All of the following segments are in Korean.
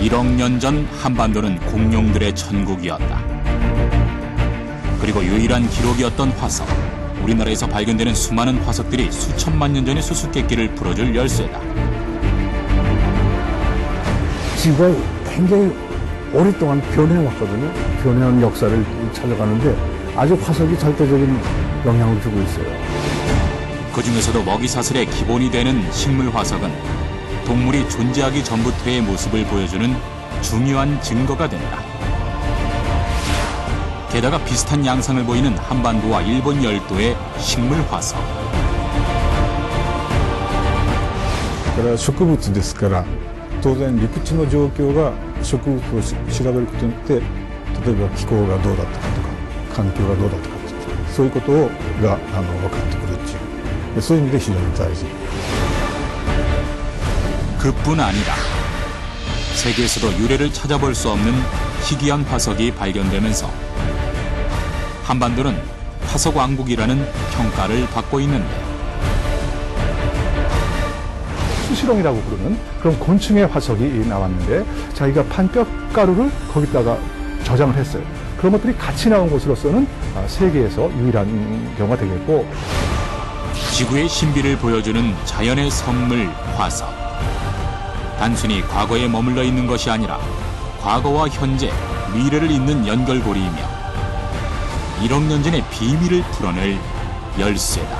1억 년 전 한반도는 공룡들의 천국이었다. 그리고 유일한 기록이었던 화석. 우리나라에서 발견되는 수많은 화석들이 수천만 년 전의 수수께끼를 풀어줄 열쇠다. 지구가 굉장히 오랫동안 변해왔거든요. 변해온 역사를 찾아가는데 아주 화석이 절대적인 영향을 주고 있어요. 그 중에서도 먹이사슬의 기본이 되는 식물 화석은 동물이 존재하기 전부터의 모습을 보여주는 중요한 증거가 된다. 게다가 비슷한 양상을 보이는 한반도와 일본 열도의 식물 화석. これは植物ですから当然陸地の状況が植物を調べることによって例えば気候がどうだったかとか環境がどうだったかそういうことが分かってくるっていうそういう意味で非常に大事。 그뿐 아니다. 세계에서도 유래를 찾아볼 수 없는 희귀한 화석이 발견되면서 한반도는 화석 왕국이라는 평가를 받고 있는데 수시롱이라고 부르는 그런 곤충의 화석이 나왔는데 자기가 판뼈가루를 거기다가 저장을 했어요. 그런 것들이 같이 나온 곳으로서는 세계에서 유일한 경우가 되겠고 지구의 신비를 보여주는 자연의 선물 화석. 단순히 과거에 머물러 있는 것이 아니라 과거와 현재, 미래를 잇는 연결고리이며 1억 년 전의 비밀을 풀어낼 열쇠다.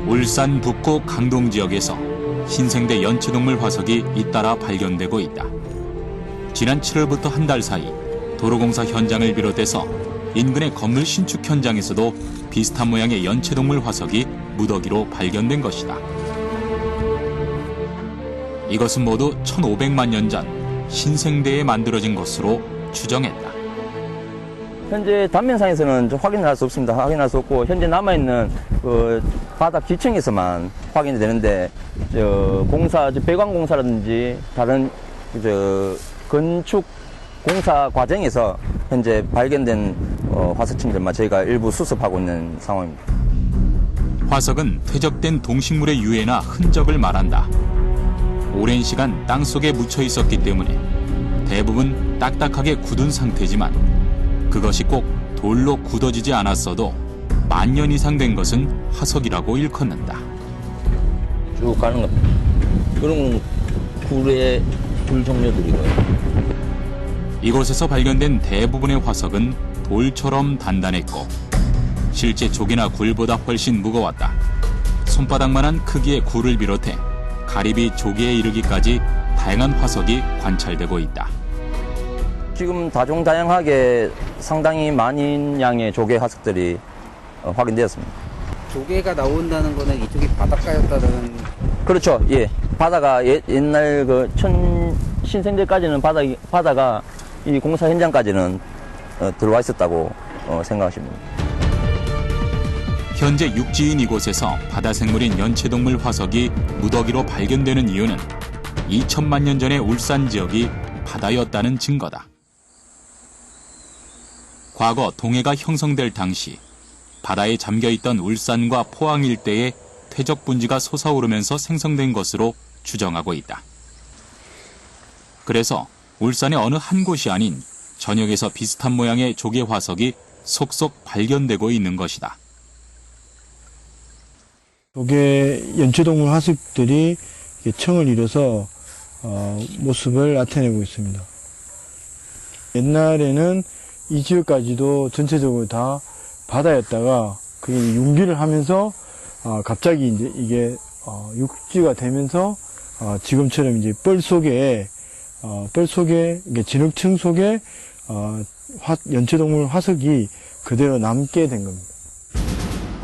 울산 북구 강동 지역에서 신생대 연체동물 화석이 잇따라 발견되고 있다. 지난 7월부터 한 달 사이 도로공사 현장을 비롯해서 인근의 건물 신축 현장에서도 비슷한 모양의 연체동물 화석이 무더기로 발견된 것이다. 이것은 모두 1500만 년 전 신생대에 만들어진 것으로 추정했다. 현재 단면상에서는 확인할 수 없습니다. 확인할 수 없고 현재 남아있는 바닥 지층에서만 확인이 되는데 배관공사라든지 다른 건축 공사 과정에서 현재 발견된 화석층들만 저희가 일부 수습하고 있는 상황입니다. 화석은 퇴적된 동식물의 유해나 흔적을 말한다. 오랜 시간 땅속에 묻혀 있었기 때문에 대부분 딱딱하게 굳은 상태지만 그것이 꼭 돌로 굳어지지 않았어도 만년 이상 된 것은 화석이라고 일컫는다. 쭉 가는 겁니다. 그런 굴의 굴 종류들이고요. 이곳에서 발견된 대부분의 화석은 돌처럼 단단했고 실제 조개나 굴보다 훨씬 무거웠다. 손바닥만한 크기의 굴을 비롯해 가리비 조개에 이르기까지 다양한 화석이 관찰되고 있다. 지금 다종다양하게 상당히 많은 양의 조개 화석들이 확인되었습니다. 조개가 나온다는 거는 이쪽이 바닷가였다는. 그렇죠. 예. 바다가 옛날 신생대까지는 바다가 이 공사 현장까지는 들어와 있었다고 생각하시면 됩니다. 현재 육지인 이곳에서 바다 생물인 연체동물 화석이 무더기로 발견되는 이유는 2000만 년 전의 울산 지역이 바다였다는 증거다. 과거 동해가 형성될 당시 바다에 잠겨있던 울산과 포항 일대에 퇴적 분지가 솟아오르면서 생성된 것으로 추정하고 있다. 그래서 울산의 어느 한 곳이 아닌 전역에서 비슷한 모양의 조개 화석이 속속 발견되고 있는 것이다. 조개 연체동물 화석들이 층을 이뤄서 모습을 나타내고 있습니다. 옛날에는 이 지역까지도 전체적으로 다 바다였다가 그게 융기를 하면서 갑자기 이제 이게 육지가 되면서 지금처럼 이제 뻘 속에 진흙층 속에 연체동물 화석이 그대로 남게 된 겁니다.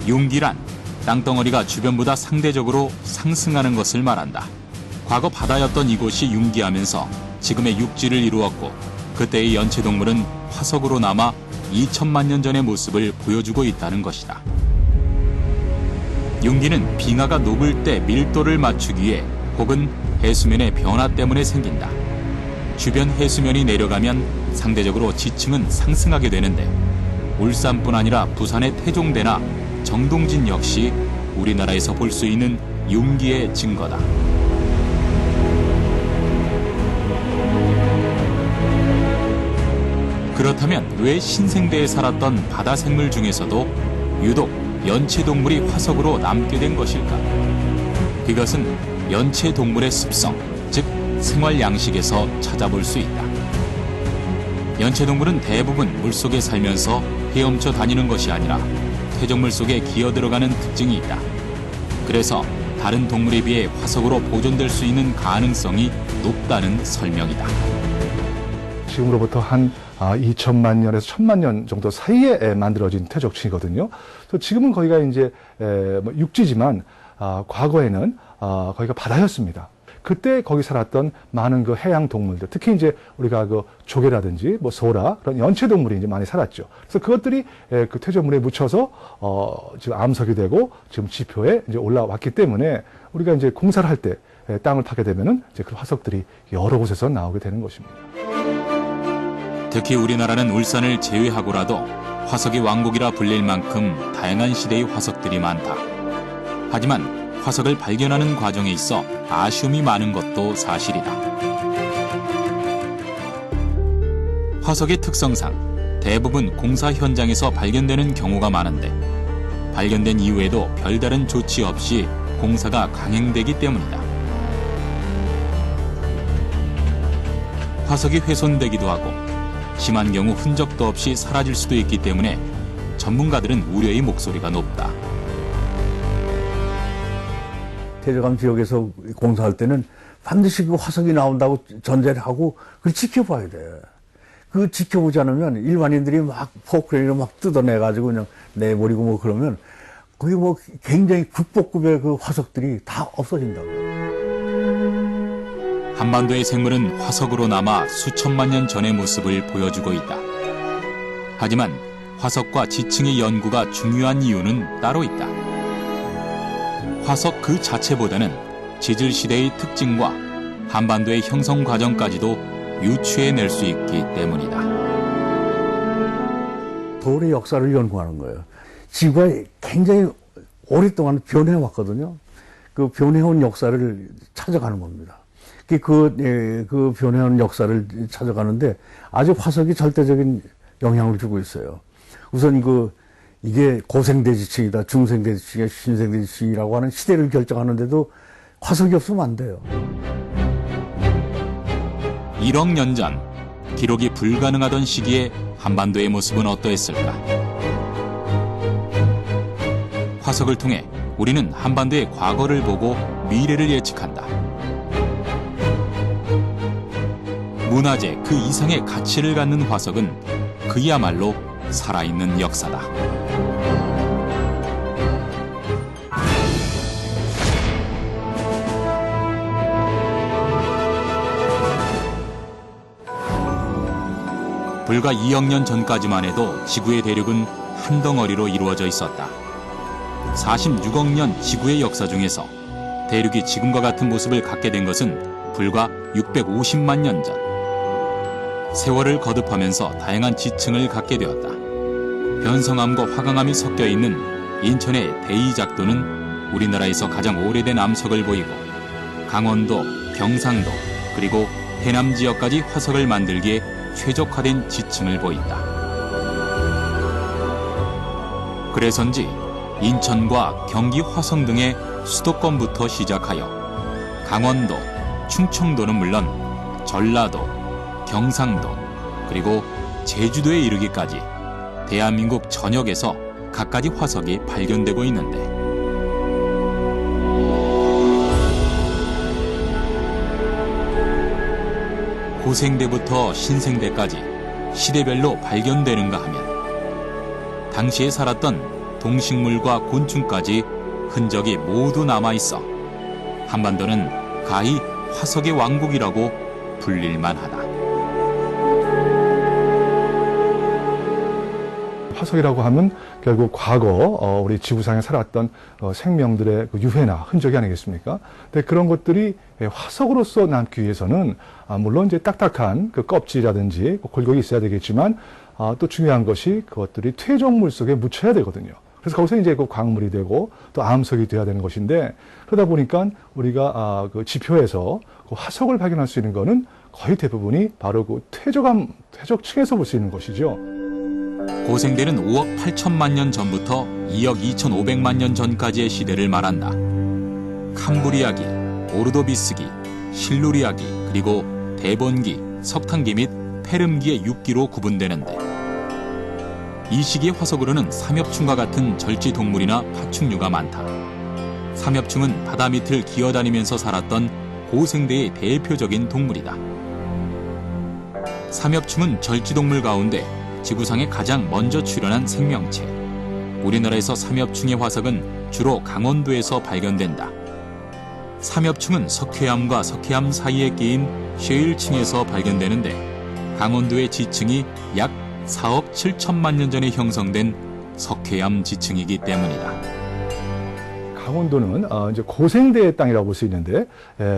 융기란 땅덩어리가 주변보다 상대적으로 상승하는 것을 말한다. 과거 바다였던 이곳이 융기하면서 지금의 육지를 이루었고 그때의 연체동물은 화석으로 남아 2000만 년 전의 모습을 보여주고 있다는 것이다. 융기는 빙하가 녹을 때 밀도를 맞추기 위해 혹은 해수면의 변화 때문에 생긴다. 주변 해수면이 내려가면 상대적으로 지층은 상승하게 되는데 울산뿐 아니라 부산의 태종대나 정동진 역시 우리나라에서 볼 수 있는 융기의 증거다. 그렇다면 왜 신생대에 살았던 바다 생물 중에서도 유독 연체동물이 화석으로 남게 된 것일까? 그것은 연체동물의 습성, 즉 생활 양식에서 찾아볼 수 있다. 연체동물은 대부분 물속에 살면서 헤엄쳐 다니는 것이 아니라 퇴적물 속에 기어 들어가는 특징이 있다. 그래서 다른 동물에 비해 화석으로 보존될 수 있는 가능성이 높다는 설명이다. 지금으로부터 한 2천만 년에서 1,000만 년 정도 사이에 만들어진 퇴적층이거든요. 지금은 거기가 이제 육지지만 과거에는 거기가 바다였습니다. 그때 거기 살았던 많은 그 해양 동물들, 특히 이제 우리가 그 조개라든지 뭐 소라 그런 연체 동물이 이제 많이 살았죠. 그래서 그것들이 그 퇴적물에 묻혀서 지금 암석이 되고 지금 지표에 이제 올라왔기 때문에 우리가 이제 공사를 할 때 땅을 파게 되면은 이제 그 화석들이 여러 곳에서 나오게 되는 것입니다. 특히 우리나라는 울산을 제외하고라도 화석의 왕국이라 불릴 만큼 다양한 시대의 화석들이 많다. 하지만 화석을 발견하는 과정에 있어 아쉬움이 많은 것도 사실이다. 화석의 특성상 대부분 공사 현장에서 발견되는 경우가 많은데 발견된 이후에도 별다른 조치 없이 공사가 강행되기 때문이다. 화석이 훼손되기도 하고 심한 경우 흔적도 없이 사라질 수도 있기 때문에 전문가들은 우려의 목소리가 높다. 퇴적암 지역에서 공사할 때는 반드시 그 화석이 나온다고 전제를 하고 그걸 지켜봐야 돼. 그 지켜보지 않으면 일반인들이 막 포크레인으로 막 뜯어내가지고 그냥 내버리고 뭐 그러면 거기 뭐 굉장히 국보급의 그 화석들이 다 없어진다고. 한반도의 생물은 화석으로 남아 수천만 년 전의 모습을 보여주고 있다. 하지만 화석과 지층의 연구가 중요한 이유는 따로 있다. 화석 그 자체보다는 지질 시대의 특징과 한반도의 형성 과정까지도 유추해낼 수 있기 때문이다. 돌의 역사를 연구하는 거예요. 지구가 굉장히 오랫동안 변해왔거든요. 그 변해온 역사를 찾아가는 겁니다. 그 변해온 역사를 찾아가는데 아주 화석이 절대적인 영향을 주고 있어요. 우선 이게 고생대지층이다, 중생대지층이다, 신생대지층이라고 하는 시대를 결정하는데도 화석이 없으면 안 돼요. 1억 년 전 기록이 불가능하던 시기에 한반도의 모습은 어떠했을까? 화석을 통해 우리는 한반도의 과거를 보고 미래를 예측한다. 문화재 그 이상의 가치를 갖는 화석은 그야말로 살아있는 역사다. 불과 2억 년 전까지만 해도 지구의 대륙은 한 덩어리로 이루어져 있었다. 46억 년 지구의 역사 중에서 대륙이 지금과 같은 모습을 갖게 된 것은 불과 650만 년 전. 세월을 거듭하면서 다양한 지층을 갖게 되었다. 변성암과 화강암이 섞여 있는 인천의 대이작도는 우리나라에서 가장 오래된 암석을 보이고 강원도, 경상도, 그리고 해남 지역까지 화석을 만들기에 최적화된 지층을 보인다. 그래서인지 인천과 경기 화성 등의 수도권부터 시작하여 강원도, 충청도는 물론 전라도, 경상도, 그리고 제주도에 이르기까지 대한민국 전역에서 갖가지 화석이 발견되고 있는데 고생대부터 신생대까지 시대별로 발견되는가 하면 당시에 살았던 동식물과 곤충까지 흔적이 모두 남아있어 한반도는 가히 화석의 왕국이라고 불릴만하다. 화석이라고 하면 결국 과거 우리 지구상에 살았던 생명들의 그 유해나 흔적이 아니겠습니까? 근데 그런 것들이 화석으로서 남기 위해서는 물론 이제 딱딱한 그 껍질이라든지 골격이 있어야 되겠지만 또 중요한 것이 그것들이 퇴적물 속에 묻혀야 되거든요. 그래서 거기서 이제 그 광물이 되고 또 암석이 돼야 되는 것인데, 그러다 보니까 우리가 그 지표에서 그 화석을 발견할 수 있는 거는 거의 대부분이 바로 그 퇴적층에서 볼 수 있는 것이죠. 고생대는 5억 8천만 년 전부터 2억 2,500만 년 전까지의 시대를 말한다. 캄브리아기, 오르도비스기, 실루리아기, 그리고 대본기, 석탄기 및 페름기의 6기로 구분되는데, 이 시기의 화석으로는 삼엽충과 같은 절지 동물이나 파충류가 많다. 삼엽충은 바다 밑을 기어다니면서 살았던 고생대의 대표적인 동물이다. 삼엽충은 절지동물 가운데 지구상에 가장 먼저 출현한 생명체. 우리나라에서 삼엽충의 화석은 주로 강원도에서 발견된다. 삼엽충은 석회암과 석회암 사이에 끼인 쉐일층에서 발견되는데, 강원도의 지층이 약 4억 7천만 년 전에 형성된 석회암 지층이기 때문이다. 강원도는 이제 고생대의 땅이라고 볼 수 있는데,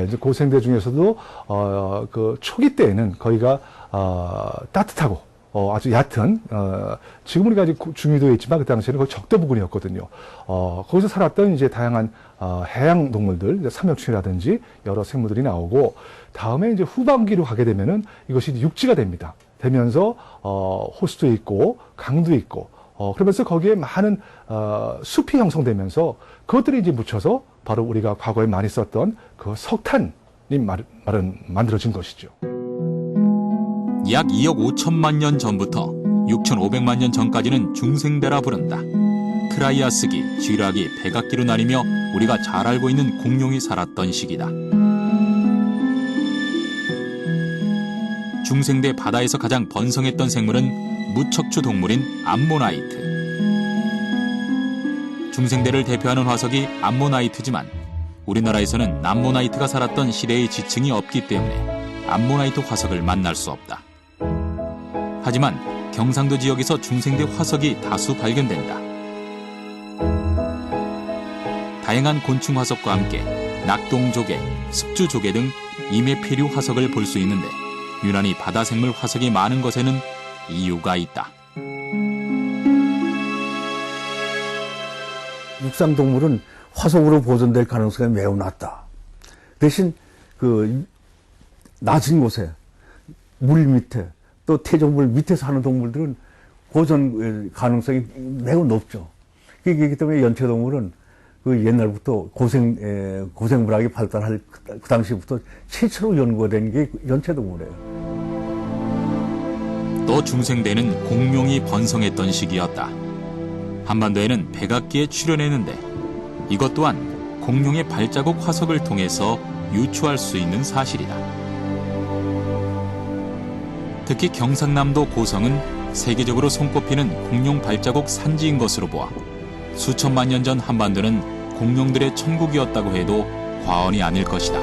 이제 고생대 중에서도 그 초기 때에는 거기가 따뜻하고 아주 얕은, 지금 우리가 아직 중위도에 있지만 그 당시에는 거의 적도 부근이었거든요. 거기서 살았던 이제 다양한 해양 동물들, 삼엽충이라든지 여러 생물들이 나오고, 다음에 이제 후반기로 가게 되면은 이것이 육지가 됩니다. 되면서 호수도 있고 강도 있고, 그러면서 거기에 많은 숲이 형성되면서 그것들이 이제 묻혀서 바로 우리가 과거에 많이 썼던 그 석탄이 만들어진 것이죠. 약 2억 5천만 년 전부터 6,500만 년 전까지는 중생대라 부른다. 트라이아스기, 쥐라기, 백악기로 나뉘며 우리가 잘 알고 있는 공룡이 살았던 시기다. 중생대 바다에서 가장 번성했던 생물은 무척추 동물인 암모나이트. 중생대를 대표하는 화석이 암모나이트지만 우리나라에서는 남모나이트가 살았던 시대의 지층이 없기 때문에 암모나이트 화석을 만날 수 없다. 하지만 경상도 지역에서 중생대 화석이 다수 발견된다. 다양한 곤충 화석과 함께 낙동조개, 습주조개 등 임해폐류 화석을 볼 수 있는데, 유난히 바다생물 화석이 많은 것에는 이유가 있다. 육상동물은 화석으로 보존될 가능성이 매우 낮다. 대신 그 낮은 곳에 물 밑에 또 퇴적물 밑에 사는 동물들은 보존 가능성이 매우 높죠. 그렇기 때문에 연체동물은 그 옛날부터 고생물학이 발달할 그 당시부터 최초로 연구가 된 게 연체동물이에요. 또 중생대는 공룡이 번성했던 시기였다. 한반도에는 백악기에 출현했는데, 이것 또한 공룡의 발자국 화석을 통해서 유추할 수 있는 사실이다. 특히 경상남도 고성은 세계적으로 손꼽히는 공룡 발자국 산지인 것으로 보아 수천만 년 전 한반도는 공룡들의 천국이었다고 해도 과언이 아닐 것이다.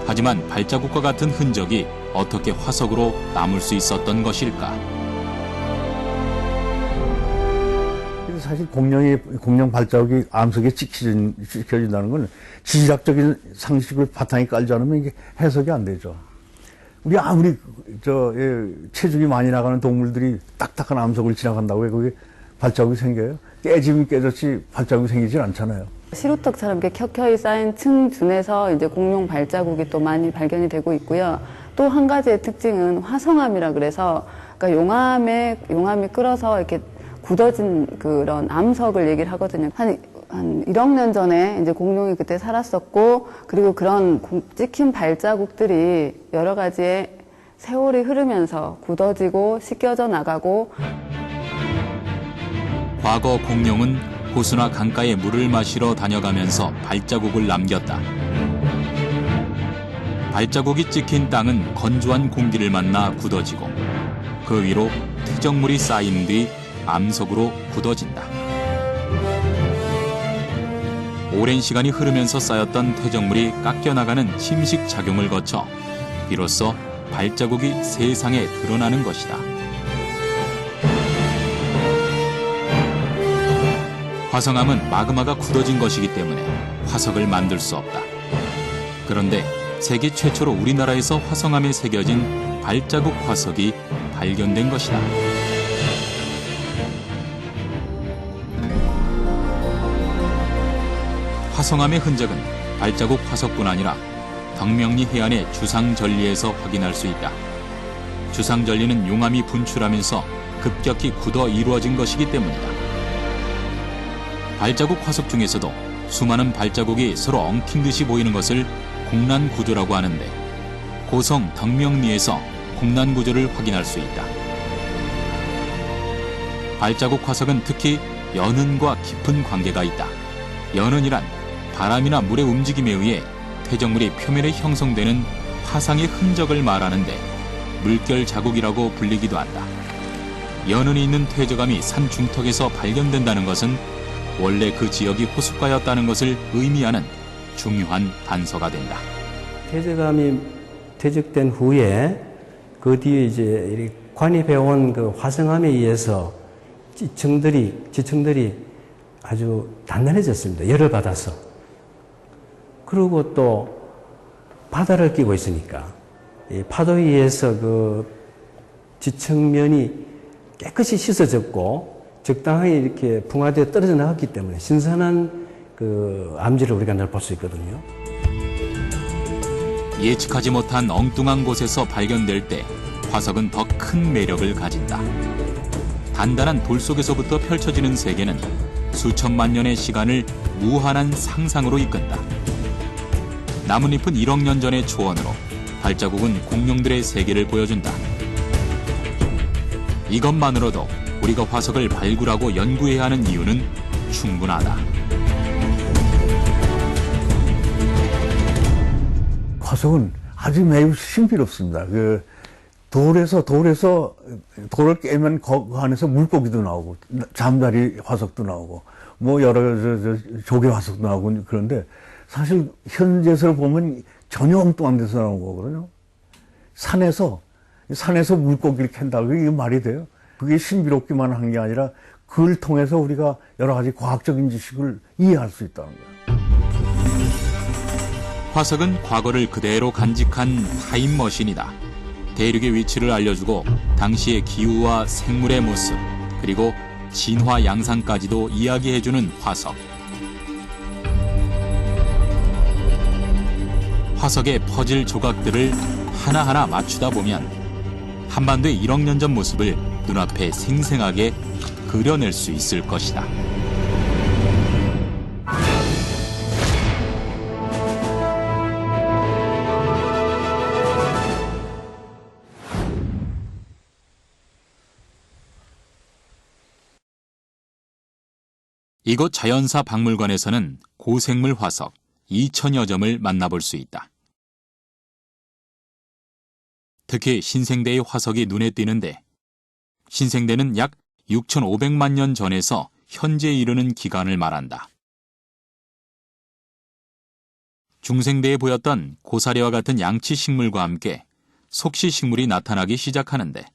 하지만 발자국과 같은 흔적이 어떻게 화석으로 남을 수 있었던 것일까? 사실 공룡 발자국이 암석에 찍혀진다는 건 지질학적인 상식을 바탕에 깔지 않으면 이게 해석이 안 되죠. 우리 아무리 체중이 많이 나가는 동물들이 딱딱한 암석을 지나간다고 해 거기에 발자국이 생겨요? 깨지면 깨졌지 발자국이 생기질 않잖아요. 시루떡처럼 이렇게 켜켜이 쌓인 층 중에서 이제 공룡 발자국이 또 많이 발견이 되고 있고요. 또 한 가지의 특징은 화성암이라 그래서, 그러니까 용암이 끓어서 이렇게 굳어진 그런 암석을 얘기를 하거든요. 한 1억 년 전에 이제 공룡이 그때 살았었고, 그리고 그런 찍힌 발자국들이 여러 가지의 세월이 흐르면서 굳어지고 씻겨져 나가고. 과거 공룡은 호수나 강가에 물을 마시러 다녀가면서 발자국을 남겼다. 발자국이 찍힌 땅은 건조한 공기를 만나 굳어지고, 그 위로 퇴적물이 쌓인 뒤 암석으로 굳어진다. 오랜 시간이 흐르면서 쌓였던 퇴적물이 깎여나가는 침식 작용을 거쳐 비로소 발자국이 세상에 드러나는 것이다. 화성암은 마그마가 굳어진 것이기 때문에 화석을 만들 수 없다. 그런데 세계 최초로 우리나라에서 화성암에 새겨진 발자국 화석이 발견된 것이다. 화성암의 흔적은 발자국 화석뿐 아니라 덕명리 해안의 주상절리에서 확인할 수 있다. 주상절리는 용암이 분출하면서 급격히 굳어 이루어진 것이기 때문이다. 발자국 화석 중에서도 수많은 발자국이 서로 엉킨 듯이 보이는 것을 공란구조라고 하는데 고성 덕명리에서 공란구조를 확인할 수 있다. 발자국 화석은 특히 연흔과 깊은 관계가 있다. 연흔이란 바람이나 물의 움직임에 의해 퇴적물이 표면에 형성되는 화상의 흔적을 말하는데 물결 자국이라고 불리기도 한다. 연흔이 있는 퇴적암이 산 중턱에서 발견된다는 것은 원래 그 지역이 호숫가였다는 것을 의미하는 중요한 단서가 된다. 퇴적암이 퇴적된 후에 그 뒤에 이제 관입해온 그 화성암에 의해서 지층들이 아주 단단해졌습니다. 열을 받아서. 그리고 또 바다를 끼고 있으니까 이 파도에 의해서 그 지층면이 깨끗이 씻어졌고 적당하게 이렇게 풍화되어 떨어져 나갔기 때문에 신선한 그 암지를 우리가 늘 볼 수 있거든요. 예측하지 못한 엉뚱한 곳에서 발견될 때 화석은 더 큰 매력을 가진다. 단단한 돌 속에서부터 펼쳐지는 세계는 수천만 년의 시간을 무한한 상상으로 이끈다. 나뭇잎은 1억 년 전의 초원으로 발자국은 공룡들의 세계를 보여준다. 이것만으로도 우리가 화석을 발굴하고 연구해야 하는 이유는 충분하다. 화석은 아주 매우 신비롭습니다. 그 돌을 깨면 그 안에서 물고기도 나오고 잠자리 화석도 나오고 뭐 여러 조개 화석도 나오고 그런데 사실 현재에서 보면 전혀 엉뚱한 데서 나온 거거든요. 산에서 물고기를 캔다고 이게 말이 돼요? 그게 신비롭기만 한 게 아니라 그걸 통해서 우리가 여러 가지 과학적인 지식을 이해할 수 있다는 거예요. 화석은 과거를 그대로 간직한 타임머신이다. 대륙의 위치를 알려주고 당시의 기후와 생물의 모습, 그리고 진화 양상까지도 이야기해주는 화석. 화석의 퍼즐 조각들을 하나하나 맞추다 보면 한반도의 1억 년 전 모습을 눈앞에 생생하게 그려낼 수 있을 것이다. 이곳 자연사 박물관에서는 고생물 화석 2,000여 점을 만나볼 수 있다. 특히 신생대의 화석이 눈에 띄는데 신생대는 약 6,500만 년 전에서 현재에 이르는 기간을 말한다. 중생대에 보였던 고사리와 같은 양치 식물과 함께 속시 식물이 나타나기 시작하는데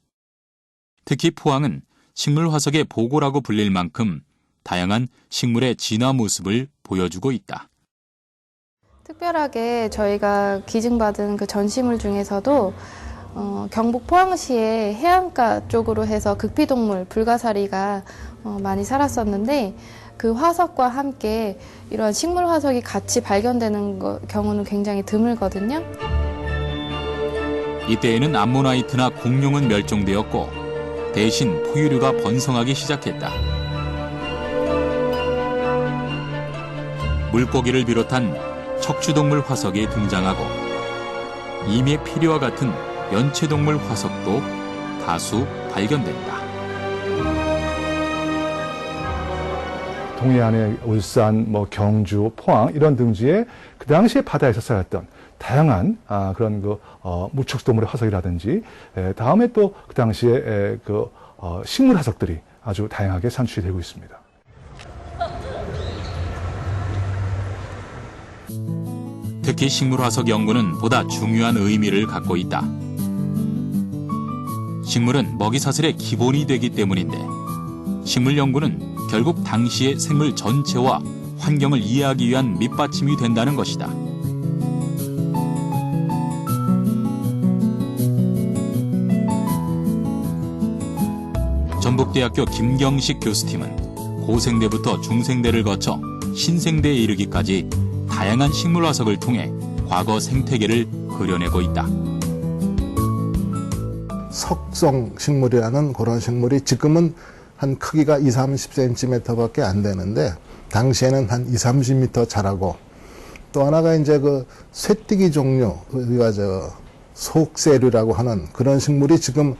특히 포항은 식물 화석의 보고라고 불릴 만큼 다양한 식물의 진화 모습을 보여주고 있다. 특별하게 저희가 기증받은 그 전시물 중에서도 경북 포항시의 해안가 쪽으로 해서 극피동물 불가사리가 많이 살았었는데 그 화석과 함께 이런 식물 화석이 같이 발견되는 경우는 굉장히 드물거든요. 이때에는 암모나이트나 공룡은 멸종되었고 대신 포유류가 번성하기 시작했다. 물고기를 비롯한 척추동물 화석이 등장하고 이미 피리와 같은 연체동물 화석도 다수 발견된다. 동해안의 울산, 경주, 포항 이런 등지에 그 당시에 바다에서 살았던 다양한 그런 무척동물의 화석이라든지 다음에 또 그 당시에 식물 화석들이 아주 다양하게 산출이 되고 있습니다. 특히 식물 화석 연구는 보다 중요한 의미를 갖고 있다. 식물은 먹이 사슬의 기본이 되기 때문인데 식물 연구는 결국 당시의 생물 전체와 환경을 이해하기 위한 밑받침이 된다는 것이다. 한북대학교 김경식 교수팀은 고생대부터 중생대를 거쳐 신생대에 이르기까지 다양한 식물 화석을 통해 과거 생태계를 그려내고 있다. 석성 식물이라는 그런 식물이 지금은 한 크기가 20-30cm밖에 안 되는데 당시에는 한 20-30m 자라고, 또 하나가 이제 그 쇠뜨기 종류, 우리가 속세류라고 하는 그런 식물이 지금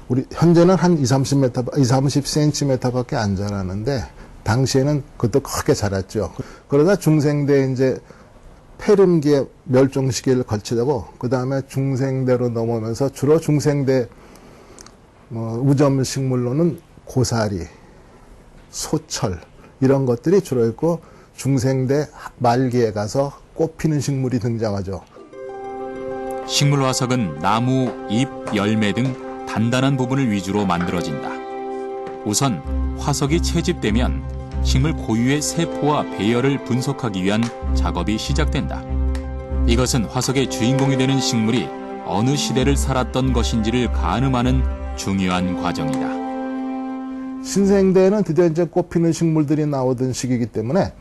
우리 현재는 한 20-30cm밖에 안 자라는데 당시에는 그것도 크게 자랐죠. 그러다 중생대 이제 폐렴기의 멸종 시기를 거치고 그 다음에 중생대로 넘어오면서 주로 중생대 우점 식물로는 고사리, 소철 이런 것들이 주로 있고, 중생대 말기에 가서 꽃피는 식물이 등장하죠. 식물 화석은 나무, 잎, 열매 등 단단한 부분을 위주로 만들어진다. 우선 화석이 채집되면 식물 고유의 세포와 배열을 분석하기 위한 작업이 시작된다. 이것은 화석의 주인공이 되는 식물이 어느 시대를 살았던 것인지를 가늠하는 중요한 과정이다. 신생대에는 드디어 이제 꽃피는 식물들이 나오던 시기이기 때문에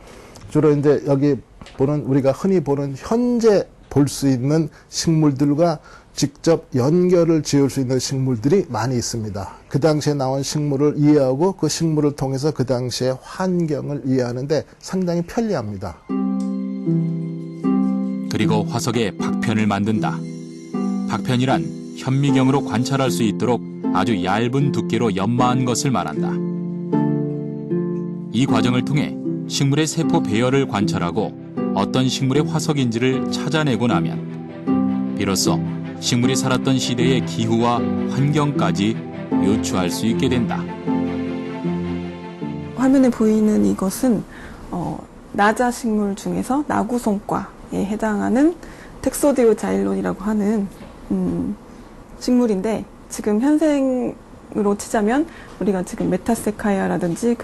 주로 이제 여기 보는, 우리가 흔히 보는 현재 볼 수 있는 식물들과 직접 연결을 지을 수 있는 식물들이 많이 있습니다. 그 당시에 나온 식물을 이해하고 그 식물을 통해서 그 당시의 환경을 이해하는데 상당히 편리합니다. 그리고 화석에 박편을 만든다. 박편이란 현미경으로 관찰할 수 있도록 아주 얇은 두께로 연마한 것을 말한다. 이 과정을 통해 식물의 세포 배열을 관찰하고 어떤 식물의 화석인지를 찾아내고 나면 비로소 식물이 살았던 시대의 기후와 환경까지 유추할 수 있게 된다. 화면에 보이는 이것은 나자 식물 중에서 나구송과에 해당하는 텍소디오자일론이라고 하는 식물인데, 지금 현생으로 치자면 우리가 지금 메타세카이아라든지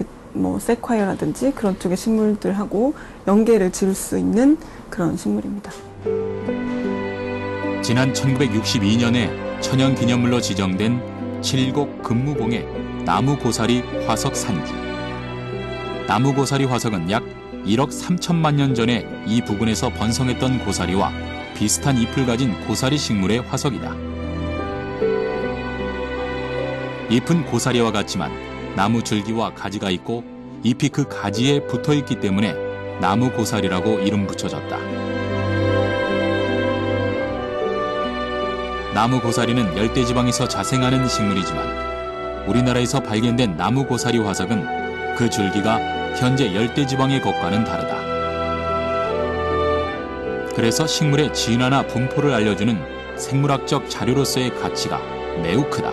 세콰이아라든지 그런 쪽의 식물들하고 연계를 지을 수 있는 그런 식물입니다. 지난 1962년에 천연기념물로 지정된 칠곡 금무봉의 나무고사리 화석 산지. 나무고사리 화석은 약 1억 3천만 년 전에 이 부근에서 번성했던 고사리와 비슷한 잎을 가진 고사리 식물의 화석이다. 잎은 고사리와 같지만 나무 줄기와 가지가 있고 잎이 그 가지에 붙어있기 때문에 나무고사리라고 이름 붙여졌다. 나무고사리는 열대지방에서 자생하는 식물이지만 우리나라에서 발견된 나무고사리 화석은 그 줄기가 현재 열대지방의 것과는 다르다. 그래서 식물의 진화나 분포를 알려주는 생물학적 자료로서의 가치가 매우 크다.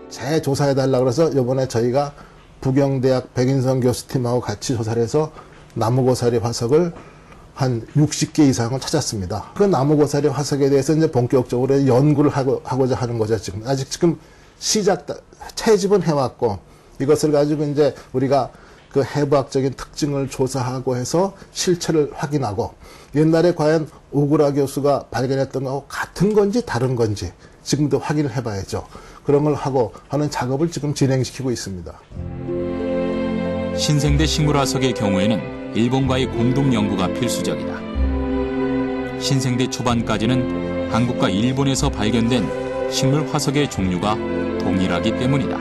재조사해달라고 해서 이번에 저희가 부경대학 백인성 교수팀하고 같이 조사를 해서 나무고사리 화석을 한 60개 이상을 찾았습니다. 그 나무고사리 화석에 대해서 이제 본격적으로 연구를 하고자 하는 거죠. 지금 채집은 해왔고, 이것을 가지고 이제 우리가 그 해부학적인 특징을 조사하고 해서 실체를 확인하고, 옛날에 과연 오구라 교수가 발견했던 거하고 같은 건지 다른 건지 지금도 확인을 해봐야죠. 그런 걸 하고 하는 작업을 지금 진행시키고 있습니다. 신생대 식물화석의 경우에는 일본과의 공동 연구가 필수적이다. 신생대 초반까지는 한국과 일본에서 발견된 식물 화석의 종류가 동일하기 때문이다.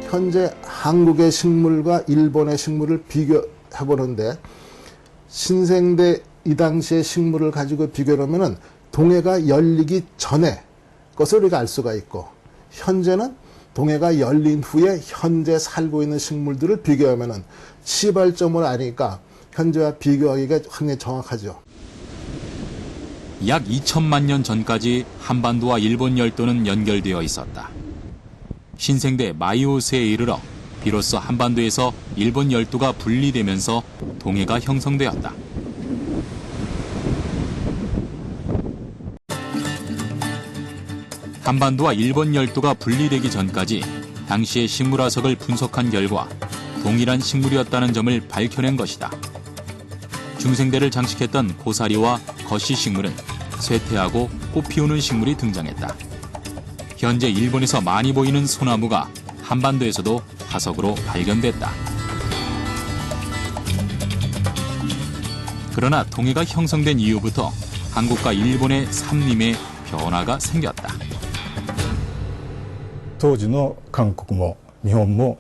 현재 한국의 식물과 일본의 식물을 비교해보는데, 신생대 이 당시의 식물을 가지고 비교하면은 동해가 열리기 전에 것을 우리가 알 수가 있고, 현재는 동해가 열린 후에 현재 살고 있는 식물들을 비교하면은 시발점을 아니까 현재와 비교하기가 굉장히 정확하죠. 약 2천만 년 전까지 한반도와 일본 열도는 연결되어 있었다. 신생대 마이오스에 이르러 비로소 한반도에서 일본 열도가 분리되면서 동해가 형성되었다. 한반도와 일본 열도가 분리되기 전까지 당시의 식물화석을 분석한 결과 동일한 식물이었다는 점을 밝혀낸 것이다. 중생대를 장식했던 고사리와 거시 식물은 쇠퇴하고 꽃 피우는 식물이 등장했다. 현재 일본에서 많이 보이는 소나무가 한반도에서도 화석으로 발견됐다. 그러나 동해가 형성된 이후부터 한국과 일본의 산림에 변화가 생겼다. 当時の韓国も日本も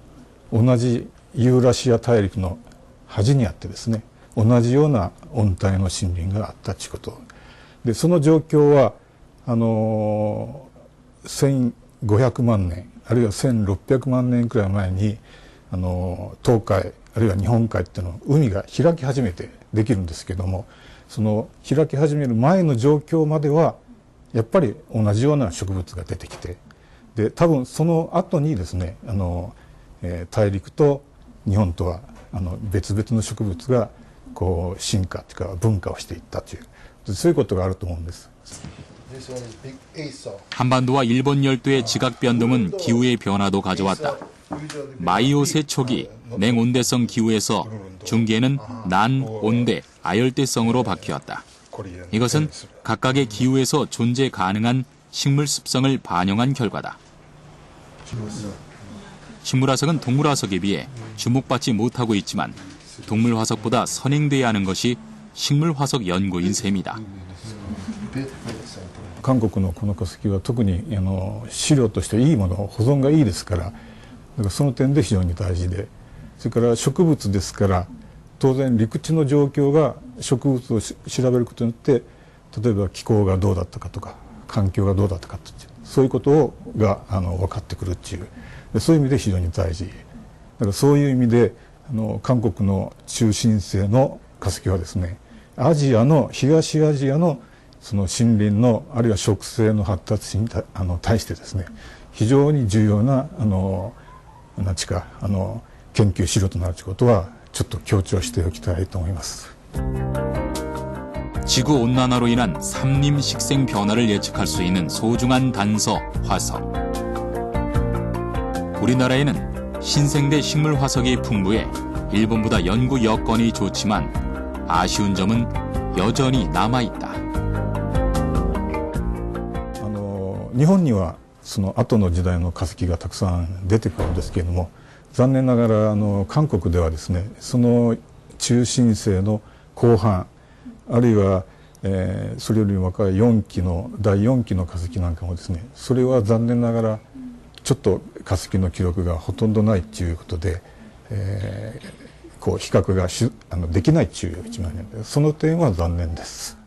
同じユーラシア大陸の端にあってですね、同じような温帯の森林があったということで、その状況は1500万年あるいは1600万年くらい前に東海あるいは日本海っていうのは海が開き始めてできるんですけども、その開き始める前の状況まではやっぱり同じような植物が出てきて、で多分その後にですね大陸と日本とは別々の植物がこう進化というか分化をしていったという、そういうことがあると思うんです。 한반도와 일본 열도의 지각 변동은 기후의 변화도 가져왔다. 마이오세 초기 냉온대성 기후에서 중기에는 난온대 아열대성으로 바뀌었다. 이것은 각각의 기후에서 존재 가능한 식물 습성을 반영한 결과다. 식물화석은 동물화석에 비해 주목받지 못하고 있지만 동물화석보다 선행돼야 하는 것이 식물화석 연구인 셈이다. 韓国のこの化石は特に資料としていいもの、保存がいいですから、だからその点で非常に大事で、それから植物ですから当然陸地の状況が植物を調べることによって例えば気候がどうだったかとか環境がどうだったかとそういうことが分かってくるっていう、そういう意味で非常に大事だからそういう意味で韓国の中新世の化石はですね、アジアの東アジアのその森林のあるいは植生の発達に対してですね非常に重要な何ちか研究資料となるということはちょっと強調しておきたいと思います。 지구온난화로 인한 산림 식생 변화를 예측할 수 있는 소중한 단서 화석. 우리나라에는 신생대 식물 화석이 풍부해 일본보다 연구 여건이 좋지만 아쉬운 점은 여전히 남아있다. 日本にはその後の時代の化石がたくさん出てくるんですけれども、残念ながら韓国ではですねその中新世の後半あるいは、それよりも若い4期の第4期の化石なんかもですね、それは残念ながらちょっと化石の記録がほとんどないということで、こう比較ができないという一面で、その点は残念です。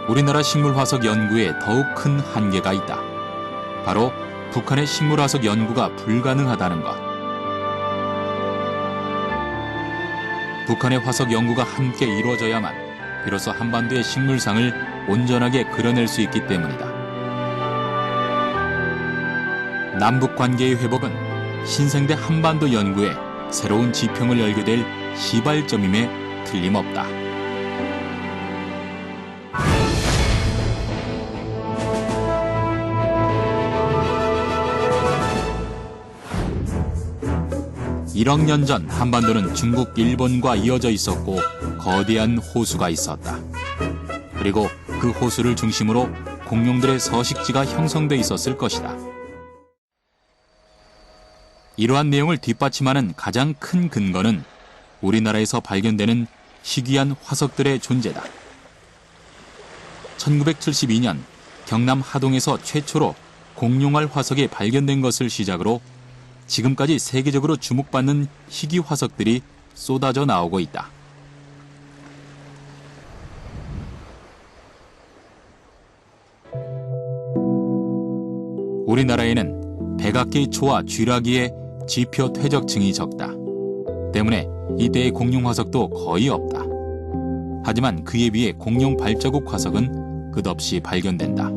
우리나라 식물화석 연구에 더욱 큰 한계가 있다. 바로 북한의 식물화석 연구가 불가능하다는 것. 북한의 화석 연구가 함께 이루어져야만 비로소 한반도의 식물상을 온전하게 그려낼 수 있기 때문이다. 남북 관계의 회복은 신생대 한반도 연구에 새로운 지평을 열게 될 시발점임에 틀림없다. (1억 년) 전 한반도는 중국, 일본과 이어져 있었고 거대한 호수가 있었다. 그리고 그 호수를 중심으로 공룡들의 서식지가 형성돼 있었을 것이다. 이러한 내용을 뒷받침하는 가장 큰 근거는 우리나라에서 발견되는 희귀한 화석들의 존재다. 1972년 경남 하동에서 최초로 공룡알 화석이 발견된 것을 시작으로 지금까지 세계적으로 주목받는 희귀 화석들이 쏟아져 나오고 있다. 우리나라에는 백악기 초와 쥐라기의 지표 퇴적층이 적다. 때문에 이때의 공룡 화석도 거의 없다. 하지만 그에 비해 공룡 발자국 화석은 끝없이 발견된다.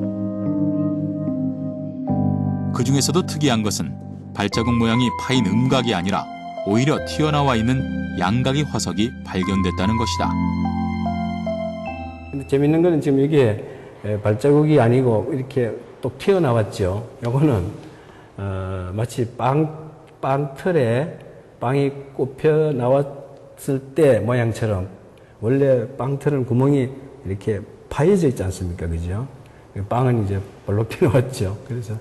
그 중에서도 특이한 것은 발자국 모양이 파인 음각이 아니라 오히려 튀어나와 있는 양각의 화석이 발견됐다는 것이다. 근데 재밌는 거는 지금 이게 발자국이 아니고 이렇게 똑 튀어나왔죠. 요거는 마치 빵틀에 빵이 꼽혀 나왔을 때 모양처럼 원래 빵틀은 구멍이 이렇게 파여져 있지 않습니까? 그죠? 빵은 이제 볼록해 왔죠. 그래서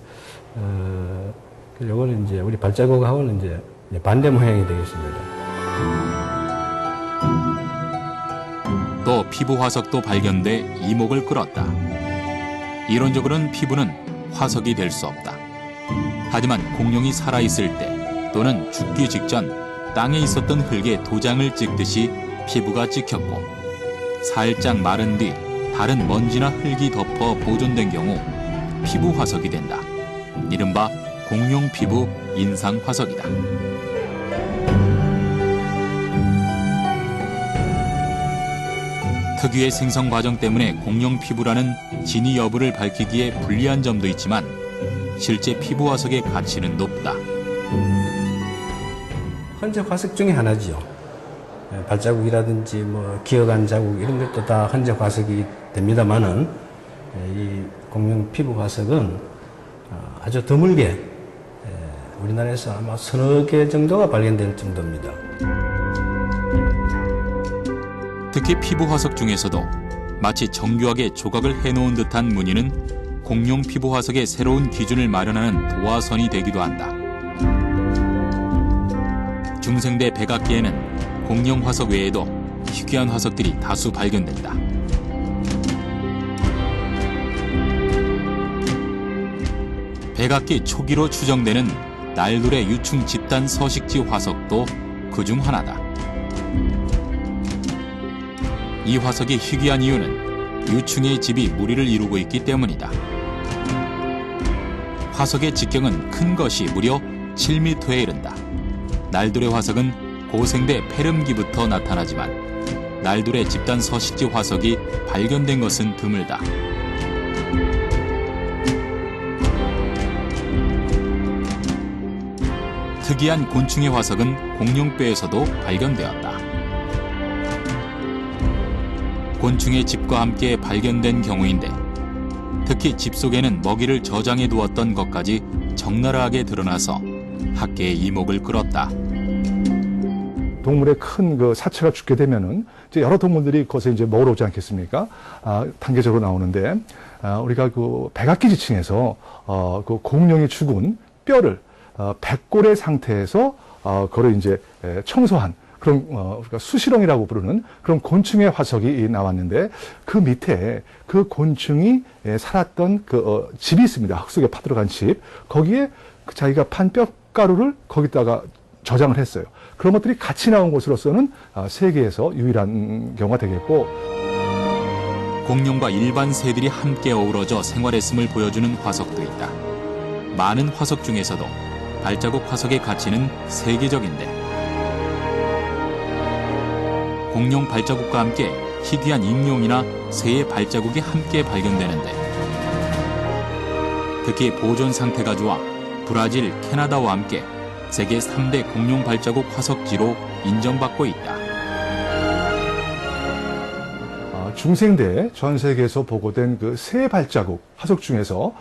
요거는 이제 우리 발자국하고는 이제 반대 모양이 되겠습니다. 또 피부 화석도 발견돼 이목을 끌었다. 이론적으로는 피부는 화석이 될 수 없다. 하지만 공룡이 살아있을 때 또는 죽기 직전 땅에 있었던 흙에 도장을 찍듯이 피부가 찍혔고 살짝 마른 뒤 다른 먼지나 흙이 덮어 보존된 경우 피부 화석이 된다. 이른바 공룡 피부 인상 화석이다. 특유의 생성 과정 때문에 공룡 피부라는 진위 여부를 밝히기에 불리한 점도 있지만 실제 피부 화석의 가치는 높다. 흔적 화석 중에 하나지요. 발자국이라든지 뭐 기어간 자국 이런 것도 다 흔적 화석이 됩니다만은 이 공룡 피부 화석은 아주 드물게 우리나라에서 아마 서너 개 정도가 발견될 정도입니다. 특히 피부 화석 중에서도 마치 정교하게 조각을 해놓은 듯한 무늬는 공룡 피부 화석의 새로운 기준을 마련하는 도화선이 되기도 한다. 중생대 백악기에는 공룡 화석 외에도 희귀한 화석들이 다수 발견된다. 백악기 초기로 추정되는 날돌의 유충 집단 서식지 화석도 그중 하나다. 이 화석이 희귀한 이유는 유충의 집이 무리를 이루고 있기 때문이다. 화석의 직경은 큰 것이 무려 7m에 이른다. 날돌의 화석은 고생대 페름기부터 나타나지만 날돌의 집단 서식지 화석이 발견된 것은 드물다. 특이한 곤충의 화석은 공룡뼈에서도 발견되었다. 곤충의 집과 함께 발견된 경우인데 특히 집 속에는 먹이를 저장해 두었던 것까지 적나라하게 드러나서 학계의 이목을 끌었다. 동물의 큰 그 사체가 죽게 되면은 이제 여러 동물들이 그것에 이제 먹으러 오지 않겠습니까? 단계적으로 나오는데 우리가 그 백악기 지층에서 그 공룡이 죽은 뼈를 백골의 상태에서 그걸 이제 청소한 그런 우리가 수시렁이라고 부르는 그런 곤충의 화석이 나왔는데 그 밑에 그 곤충이 살았던 그 집이 있습니다. 흙 속에 파들어간 집. 거기에 자기가 판 뼈가루를 거기다가 저장을 했어요. 그런 것들이 같이 나온 곳으로서는 세계에서 유일한 경우가 되겠고, 공룡과 일반 새들이 함께 어우러져 생활했음을 보여주는 화석도 있다. 많은 화석 중에서도 발자국 화석의 가치는 세계적인데 공룡 발자국과 함께 희귀한 익룡이나 새의 발자국이 함께 발견되는데 특히 보존 상태가 좋아 브라질, 캐나다와 함께 세계 3대 공룡 발자국 화석지로 인정받고 있다. 중생대 전 세계에서 보고된 그 새 발자국 화석 중에서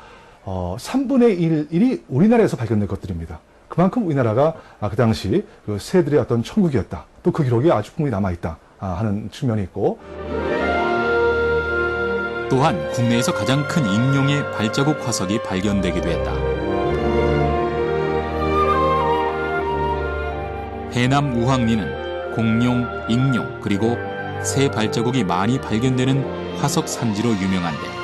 3분의 1이 우리나라에서 발견된 것들입니다. 그만큼 우리나라가 그 당시 그 새들의 어떤 천국이었다. 또 그 기록이 아주 풍부히 남아있다 하는 측면이 있고, 또한 국내에서 가장 큰 익룡의 발자국 화석이 발견되기도 했다. 해남 우황리는 공룡, 익룡 그리고 새 발자국이 많이 발견되는 화석 산지로 유명한데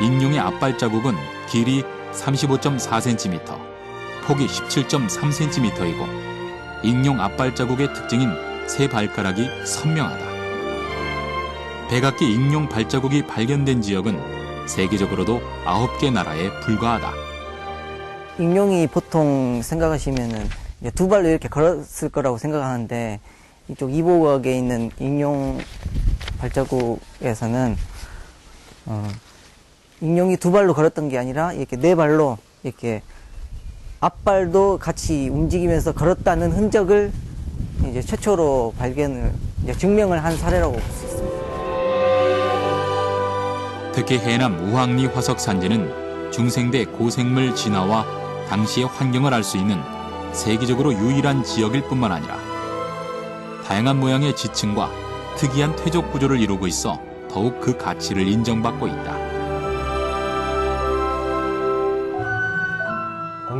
익룡의 앞발자국은 길이 35.4cm, 폭이 17.3cm이고 익룡 앞발자국의 특징인 새 발가락이 선명하다. 백악기 익룡 발자국이 발견된 지역은 세계적으로도 9개 나라에 불과하다. 익룡이 보통 생각하시면은 두 발로 이렇게 걸었을 거라고 생각하는데 이쪽 이복역에 있는 익룡 발자국에서는 익룡이 두 발로 걸었던 게 아니라 이렇게 네 발로 이렇게 앞발도 같이 움직이면서 걸었다는 흔적을 이제 최초로 발견을 이제 증명을 한 사례라고 볼 수 있습니다. 특히 해남 우황리 화석 산지는 중생대 고생물 진화와 당시의 환경을 알 수 있는 세계적으로 유일한 지역일 뿐만 아니라 다양한 모양의 지층과 특이한 퇴적 구조를 이루고 있어 더욱 그 가치를 인정받고 있다.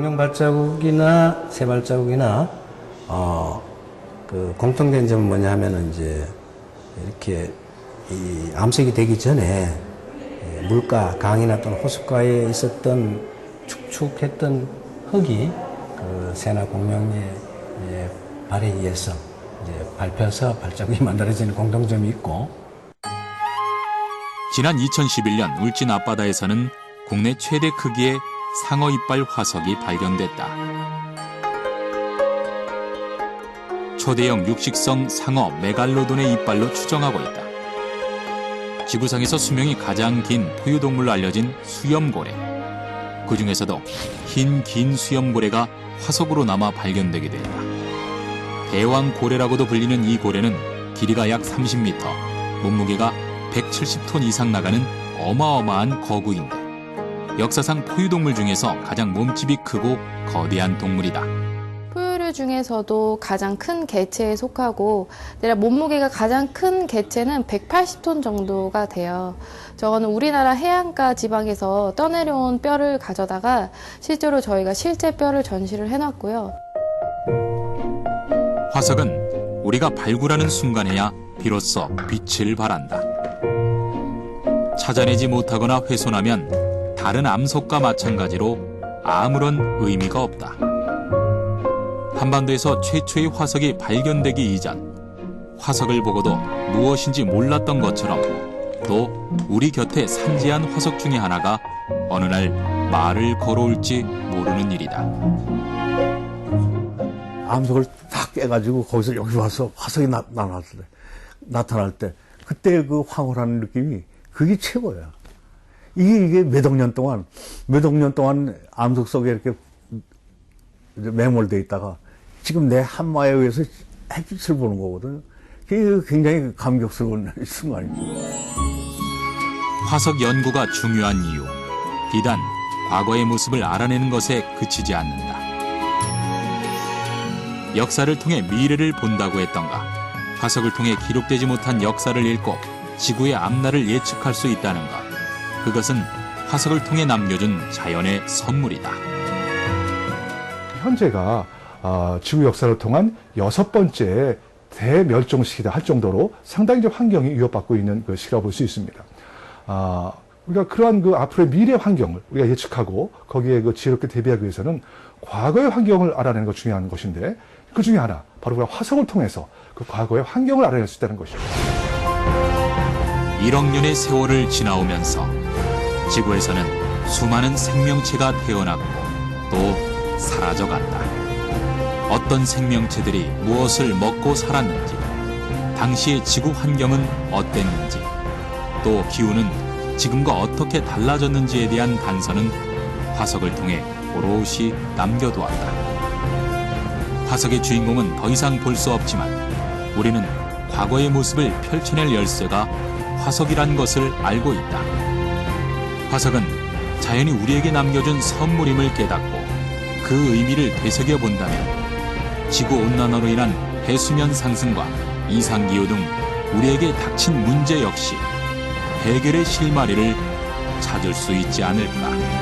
공룡 발자국이나 새 발자국이나 그 공통된 점은 뭐냐 하면은 이제 이렇게 이 암석이 되기 전에 물가, 강이나 또는 호숫가에 있었던 축축했던 흙이 그 새나 공룡의 발에 의해서 이제 밟혀서 발자국이 만들어지는 공통점이 있고. 지난 2011년 울진 앞바다에서는 국내 최대 크기의 상어 이빨 화석이 발견됐다. 초대형 육식성 상어 메갈로돈의 이빨로 추정하고 있다. 지구상에서 수명이 가장 긴 포유동물로 알려진 수염고래. 그 중에서도 흰 긴 수염고래가 화석으로 남아 발견되기도 했다. 대왕고래라고도 불리는 이 고래는 길이가 약 30m, 몸무게가 170톤 이상 나가는 어마어마한 거구인데 역사상 포유동물 중에서 가장 몸집이 크고 거대한 동물이다. 포유류 중에서도 가장 큰 개체에 속하고 내가 몸무게가 가장 큰 개체는 180톤 정도가 돼요. 저거는 우리나라 해안가 지방에서 떠내려온 뼈를 가져다가 실제로 저희가 실제 뼈를 전시를 해놨고요. 화석은 우리가 발굴하는 순간에야 비로소 빛을 발한다. 찾아내지 못하거나 훼손하면 다른 암석과 마찬가지로 아무런 의미가 없다. 한반도에서 최초의 화석이 발견되기 이전 화석을 보고도 무엇인지 몰랐던 것처럼 또 우리 곁에 산재한 화석 중에 하나가 어느 날 말을 걸어올지 모르는 일이다. 암석을 딱 깨가지고 거기서 여기 와서 화석이 나타날 때 그때 그 황홀한 느낌이 그게 최고야. 이게 몇 억 년 동안 암석 속에 이렇게 매몰돼 있다가 지금 내 한마에 의해서 햇빛을 보는 거거든요. 그게 굉장히 감격스러운 순간입니다. 화석 연구가 중요한 이유, 비단 과거의 모습을 알아내는 것에 그치지 않는다. 역사를 통해 미래를 본다고 했던가, 화석을 통해 기록되지 못한 역사를 읽고 지구의 앞날을 예측할 수 있다는 것. 그것은 화석을 통해 남겨준 자연의 선물이다. 현재가 지구 역사를 통한 6번째 대멸종 시기다 할 정도로 상당히 이제 환경이 위협받고 있는 그 시기라고 볼 수 있습니다. 우리가 그러한 그 앞으로의 미래 환경을 우리가 예측하고 거기에 그 지혜롭게 대비하기 위해서는 과거의 환경을 알아내는 것이 중요한 것인데 그 중에 하나, 바로 우리가 화석을 통해서 그 과거의 환경을 알아낼 수 있다는 것입니다. 1억 년의 세월을 지나오면서 지구에서는 수많은 생명체가 태어났고 또 사라져간다. 어떤 생명체들이 무엇을 먹고 살았는지, 당시의 지구 환경은 어땠는지, 또 기후는 지금과 어떻게 달라졌는지에 대한 단서는 화석을 통해 오롯이 남겨두었다. 화석의 주인공은 더 이상 볼 수 없지만 우리는 과거의 모습을 펼쳐낼 열쇠가 화석이란 것을 알고 있다. 화석은 자연이 우리에게 남겨준 선물임을 깨닫고 그 의미를 되새겨 본다면 지구온난화로 인한 해수면 상승과 이상기후 등 우리에게 닥친 문제 역시 해결의 실마리를 찾을 수 있지 않을까.